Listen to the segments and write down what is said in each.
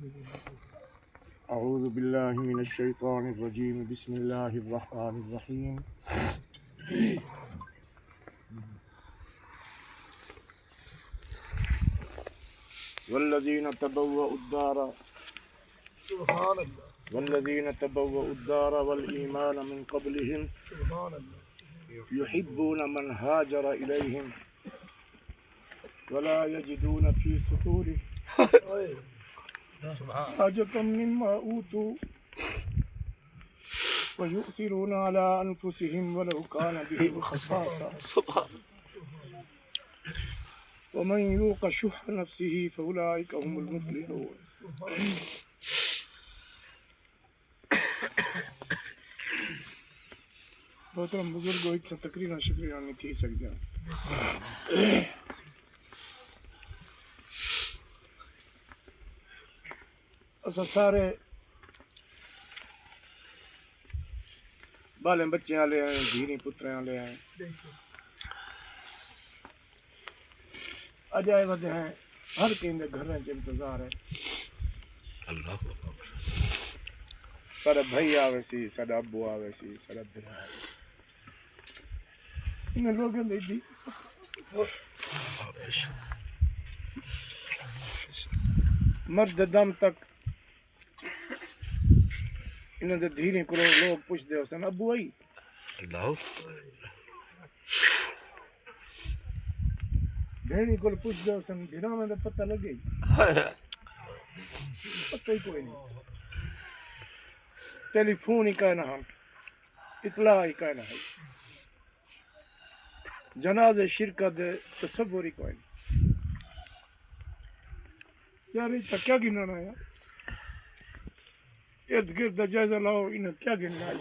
اعوذ باللہ من الشیطان الرجیم بسم اللہ الرحمن الرحیم والذین تبوؤا الدار سبحان اللہ والذین تبوؤا الدار والایمان من قبلہم سبحان اللہ یحبون من ہاجر الیہم ولا یجدون فی صدورہم حاجة مما أوتوا ويؤثرون على أنفسهم ولو كان بهم خصاصة ومن يوق شح نفسه فأولئك هم المفلحون. محترم بزرگوں اتنا تقریرا شکریہ نہیں تھی سکتا. اسا سارے بالے بچے والے ہیں، دھیری پترے والے ہیں، اجائے ودے ہیں، ہر کہیں دے گھر چ انتظار ہے. سارا بھائی آوے سی، سارا ابو آوے سی، سارا بھرا آوے سی. انہیں لوگوں نے دی مرد دم تک انہوں نے دھیریں کرو. لوگ پوچھ دے حسن ابو آئی بھیڑی کو پوچھ دے حسن بھیڑا میں تو پتہ لگے پتہ ہی کوئی نہیں. ٹیلی فون ہی کہنا ہم اطلاع ہی کہنا ہے. جنازے شرکت تصور ہی کوئی نہیں. یار اس کیا گننا ہے؟ ارد گرد جائزہ لاؤ انہیں کیا گننا ہے؟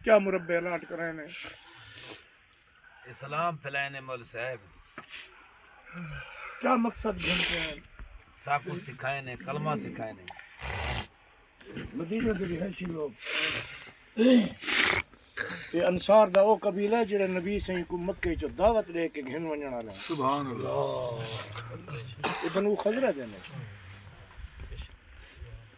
کیا مربع الاٹ کرانے؟ اسلام پھیلانے مول صاحب کیا مقصد گھنٹے ہیں؟ سب کچھ سکھائے نے، کلمہ سکھائے نے. مدینہ دے رہائشی لوگ یہ انصار دا او قبیلہ ہے جڑے نبی صحیح کو مکے چو دعوت لے کے گھن ونجن والا ہے. سبحان اللہ. یہ بنو خزرہ دے نے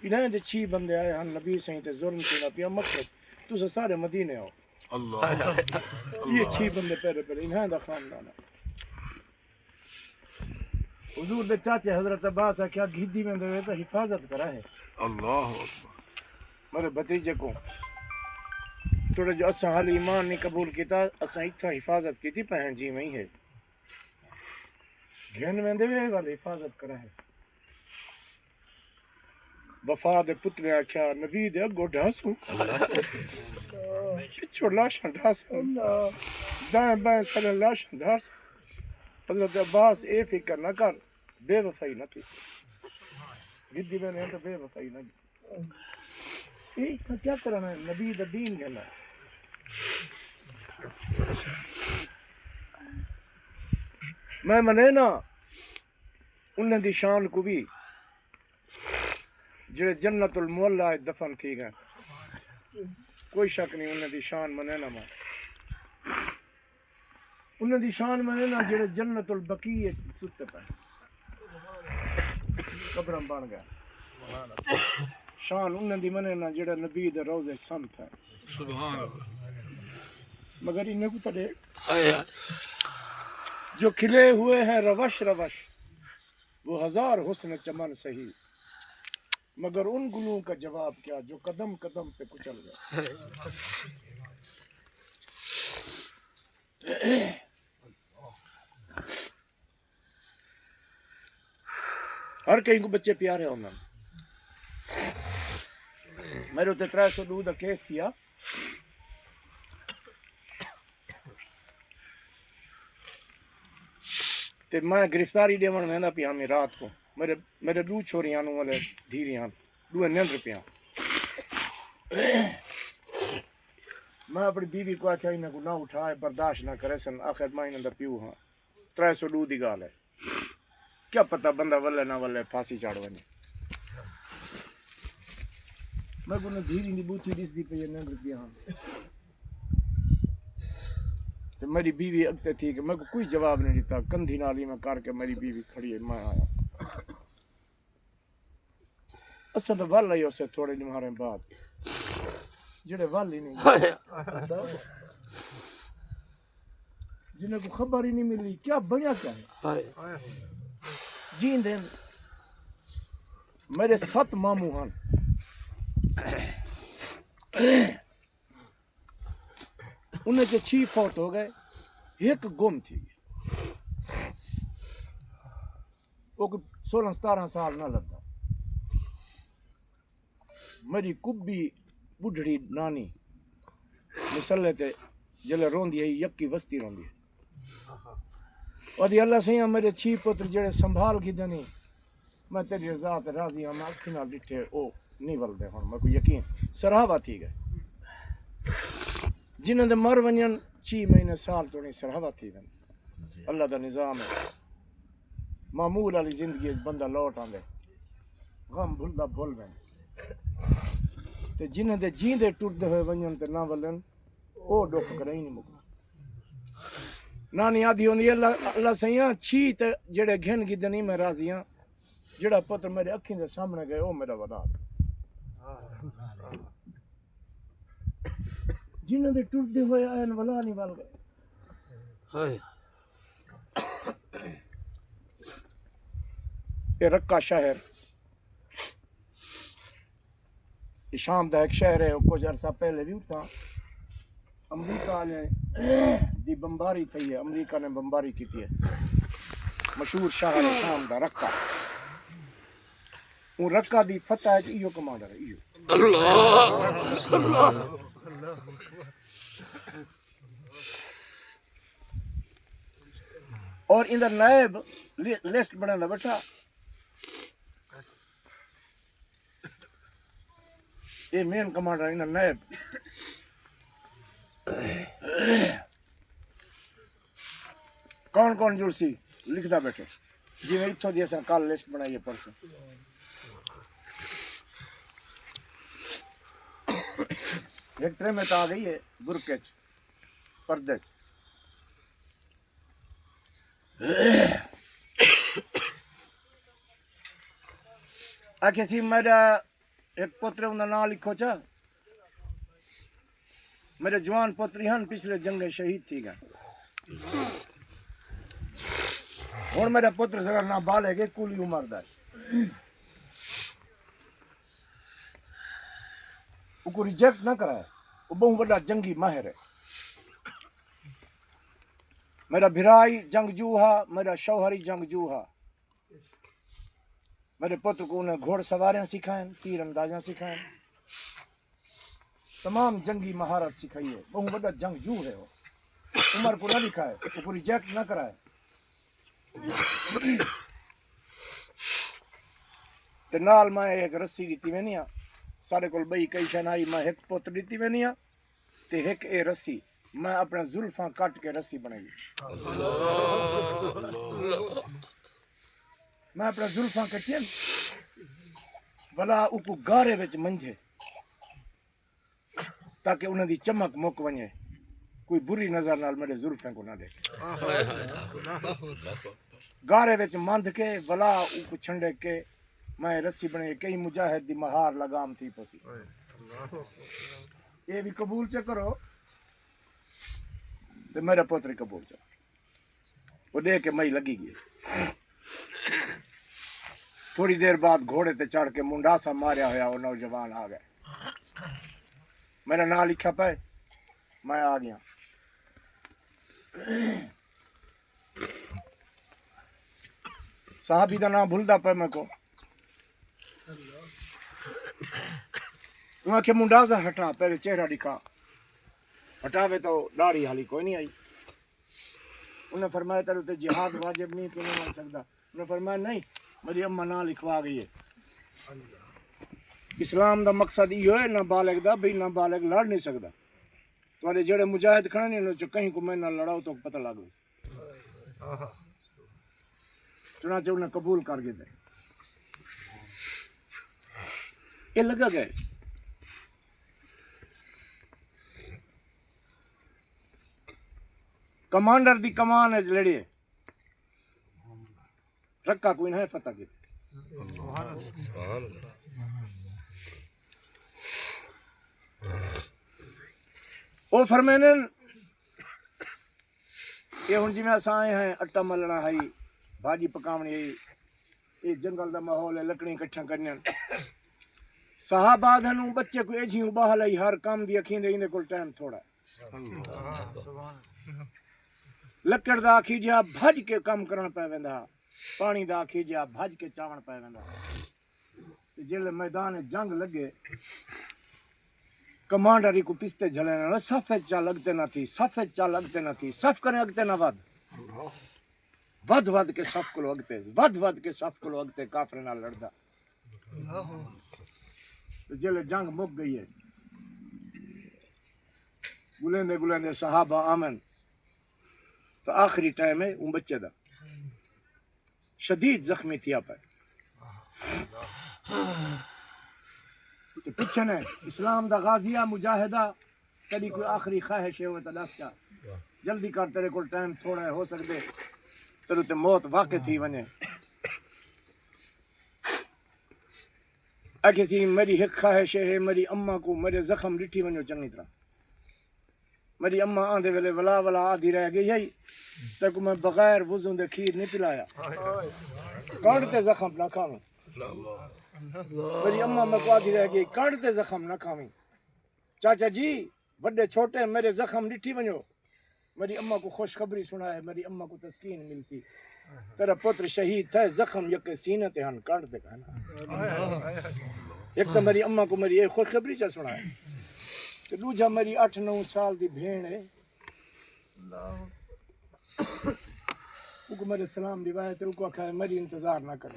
انہیں دے 6 بندے آئے ہن نبی صحیح تے ظلم کینا پیا مکے تو سارے مدینے ہو. اللہ یہ 6 بندے پہلے انہیں دا خاندان ہے. حضور دے چاچے حضرت عباس کیا گھیدی میں دے تو حفاظت کرا ہے. اللہ اکبر. میرے بھتیجے کو تھوڑا جو اساں حال ایمان نہیں قبول کیتا اساں اتھا حفاظت کی تھی پہن جی میں ہی ہے گھن میں دے والے حفاظت کرا ہے. وفا دے پترے آکھیا نبی دے اگو ڈھاسوں پچھو لاشاں ڈھاسوں دائیں بائیں سارے لاشاں ڈھاسوں. حضرت عباس اے فکر نہ کر بے وفائی نہ تھی گدی میں نے تو بے وفائی نہ کی. یہ کیا کرنا ہے؟ نبی دا دین گھنا ہے. میں منے نا انہیں دی شان کو بھی جڑے جنت المعلا دفن تھی گئے کوئی شک نہیں. انہیں دی شان منے نا میں انہیں دی شان منے نا جڑے جنت البقیع ستے پہ قبرم بن گیا. شان انہیں دی منے نا جڑے نبی دے روزے سنت ہے. سبحان اللہ. مگر انہیں کو تڑے جو کھلے ہوئے ہیں روش روش وہ 1000 حسن چمن سہی مگر ان گلوں کا جواب کیا جو قدم قدم پہ کچل گئے. ہر کہیں کو بچے پیارے ہونا. میرے تے 302 دا کیس تھیا تے میں گرفتاری دیون ویندا پیا میں رات کو میرے 2 چھوریاں نوں والے دھیریاں 2 نیندر پیاں. میں اپنی بیوی کو آخیا انہیں کو نہ اٹھائے برداشت نہ کرے سن. آخر میں انہیں دا پیو ہاں 302 دی گال ہے. کیا پتہ بندہ ولے نہ ولے پھانسی چاڑ ونے. میں کو دھیری دی بوتھی دس دی پئی نیندر پیاں تو میری بیوی اگتے تھی کہ میں کو کوئی جواب نہیں دیتا. کندھی نالی میں کر کے میری بیوی کھڑی ہے. میں آیا اساں تو ول آئی اسے تھوڑے نمارے بعد جڑے ول ہی نہیں جنہیں کو خبر ہی نہیں ملی کیا بنیا کیا ہے جین دین میرے 7 ماموں ہن انہیں جو 6 فوت ہو گئے ایک گم تھی وہ 16-17 سال نہ لگتا میری کبھی بڑھڑی نانی مسلے تے جلے روندی ہے یکی وستی روندی ہے اور اللہ سیاں میرے 6 پتر جڑے سنبھال کی دنی میں تیری رضا تے راضی ہوں میں اکھی نال ڈٹھے او نہیں ولدے ہن میں کو یقین سراہا تھی گئے جنہاں دے مر ونجن 6 مہینے سال تو نہیں سراہا تھی گئے اللہ دا نظام ہے معمول والی زندگی بندہ لوٹ آندے غم بھلدا بھول وین تے جنہاں دے جیندے ٹردے ہوئے ونجن تے نہ ولن او ڈک کرے ہی نہیں مکنا نانی آدھی ہوندی اللہ سیاں 6 تے جڑے گھن کی دنی میں راضی ہاں جڑا پتر میرے اکھیں دے سامنے گئے او میرا وڈا جنہاں دے ٹردے ہوئے آئین ولا نہیں ول گئے یہ رکا شہر شام دا ایک شہر ہے کچھ عرصہ پہلے بھی تھا امریکہ نے دی بمباری تھی ہے امریکہ نے بمباری کی تھی ہے مشہور شہر شام دا رکا وہ رکا دی فتح ہے ایو کمانڈر ہے ایو اللہ اور اندر نائب لسٹ بنا بیٹھا یہ مین کمانڈر اندر نائب کون کون جڑ سی لکھدا بیٹھے جی میں اتھوں دی اساں کل لسٹ بنائی ہے پرسوں ایک ٹرے میں تو آ گئی ہے برقے چ پردے چ آکھے سی میرا ایک پوتر انہاں نام لکھو چا میرے جوان پوتری ہن پچھلے جنگ شہید تھی گئے ہن میرا پوتر سر نہ بالے گے کولی عمر دا وہ کو ریجیکٹ نہ کرائے وہ بہت بڑا جنگی ماہر ہے میرا بھرائی جنگجو ہا میرا شوہری جنگجو ہا میرے پتر کو انہیں گھوڑ سواریاں سکھائیں تیر اندازیاں سکھائیں تمام جنگی مہارت سکھائی ہے بہت بڑا جنگجو ہے وہ عمر کو نہ لکھائے وہ کو ریجیکٹ نہ کرائے تے نال میں ایک رسی دیتی میں نہیں ہاں سارے کول بئی کئی شنائی میں ایک پوتر دیتی میں نہیں ہاں تے ایک اے رسی میں اپنے زلفاں کٹ کے رسی بنائی میں اپنے زلفاں کٹی بلا اوکو گارے وچ منجھے تاکہ انہاں دی چمک مک ونجے کوئی بری نظر نال میرے زلفیں کو نہ دیکھے گارے وچ مند کے بلا اوکو چھنڈے کے میں رسی بنے کئی مجاہد دی مہار لگام تھی پسی یہ بھی قبول چا کرو تو میرا پوتر قبول چا وہ دے کے مئی لگی گئی تھوڑی دیر بعد گھوڑے تے چڑھ کے منڈاسا ماریا ہویا وہ نوجوان آ گئے میرا نام لکھا پائے میں آ گیا صحابی دا نام بھولدا پائے میں کو انہاں کے منڈاسا ہٹا پہلے چہرہ دکھا ہٹاوے تو داڑھی حالی کوئی نہیں آئی انہوں نے فرمایا تیرے تے جہاد واجب نہیں تو نہیں مان سکتا انہوں نے فرمایا نہیں میری اماں نہ لکھوا گئی ہے اسلام دا مقصد یہ ہے نہ بالغ دا بھئی نہ بالغ لڑ نہیں سکتا تو جڑے مجاہد کھڑے نہیں انہوں کہیں کو میں نہ لڑاؤ تو پتہ لگ گئی چنانچہ انہیں قبول کر گئے تھے یہ لگا گئے کمانڈر دی کمان ہے لڑے رکھا کوئی نہیں فتح کی وہ فرمینن یہ ہن جی میں اساں آئے ہیں اٹا ملنا ہے بھاجی پکاونی ہے یہ جنگل دا ماحول ہے لکڑی کٹھا کرنی صحابہ دھنوں بچے کو ایجھیوں بہل ہے ہر کام دی اکھیں دے کول ٹائم تھوڑا لکڑ دا آکھی جا بھج کے کام کرن پے ویندا پانی دا آکھی جا بھج کے چاون پے ویندا جل میدان جنگ لگے کمانڈری کو پستے جھلے نہ صف چا لگتے نہ تھی صف چا لگتے نہ تھی صف کرے اگتے نہ ود کے صف کو لگتے ود کے صف کو لگتے کافر نہ لڑدا جل جنگ مک گئی ہے گلندے صحابہ آمن تو آخری ٹائم ہے ان بچے دا شدید زخمی تھیا پہ تو پچھنے اسلام دا غازیہ مجاہدہ کبھی کوئی آخری خواہش ہے وہ تلاش کیا جلدی کر تیرے کو ٹائم تھوڑا ہے ہو سکتے تیرے تے موت واقع تھی ونے اکھے سی میری ایک خواہش ہے میری اماں کو میرے زخم ڈٹھی ونجو چنگی طرح میری اماں آندے ویلے ولا آدھی رہ گئی ہے تے کو میں بغیر وضو دے کھیر نہیں پلایا کانڈتے زخم نہ کھاویں میری اماں میں کو آدھی رہ گئی کانڈتے زخم نہ کھاویں چاچا جی بڑے چھوٹے میرے زخم ڈٹھی ونجو میری اماں کو خوشخبری سنائے میری اماں کو تسکین مل سی تیرا پتر شہید تھا زخم یک سینے تے ہن کانڈتے کہنا ایک تو میری اماں کو میری ایک خوشخبری چا سنائے کہ دوجا میری 8-9 سال دی بھیڑ ہے وہ کو میرے سلام دیوائے تے کو کہا ہے میری انتظار نہ کر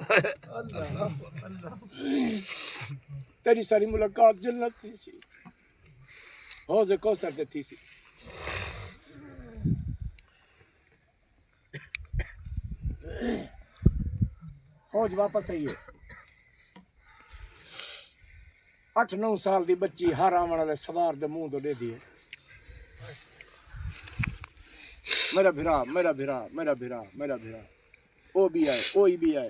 تیری ساری ملاقات جنت تھی سی حوض کوثر تے تھی سی فوج واپس آئی ہے 8-9 سال دی بچی ہر آمن والے سوار دے منہ تو دے دیے میرا بھرا او بھی آئے